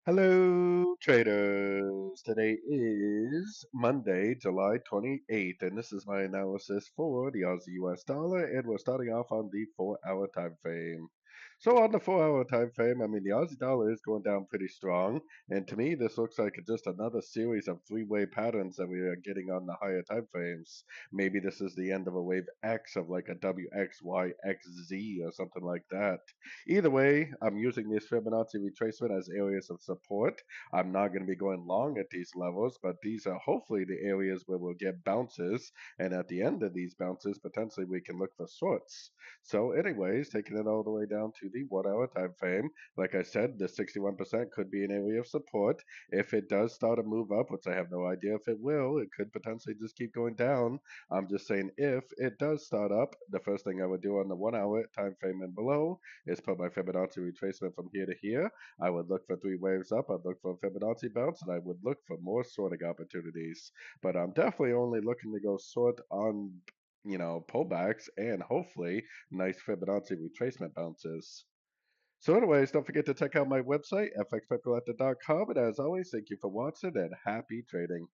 Hello, traders. Today is Monday, July 28th, and this is my analysis for the Aussie US dollar. And we're starting off on the 4 hour time frame. So, on the 4 hour time frame, the Aussie dollar is going down pretty strong. And to me, this looks like just another series of three-way patterns that we are getting on the higher time frames. Maybe this is the end of a wave X of like a WXYXZ or something like that. Either way, I'm using this Fibonacci retracement as areas of support. I'm not going to be going long at these levels, but these are hopefully the areas where we'll get bounces. And at the end of these bounces, potentially we can look for shorts. So, anyways, taking it all the way down to the 1 hour time frame, like I said, the 61% could be an area of support. If it does start to move up, which I have no idea if it will, it could potentially just keep going down. I'm just saying if it does start up, the first thing I would do on the 1 hour time frame and below is put my Fibonacci retracement from here to here. I would look for three waves up. I'd look for a Fibonacci bounce, and I would look for more sorting opportunities. But I'm definitely only looking to go short on, pullbacks and hopefully nice Fibonacci retracement bounces. So, anyways, don't forget to check out my website, fxpipcollector.com. And as always, thank you for watching and happy trading.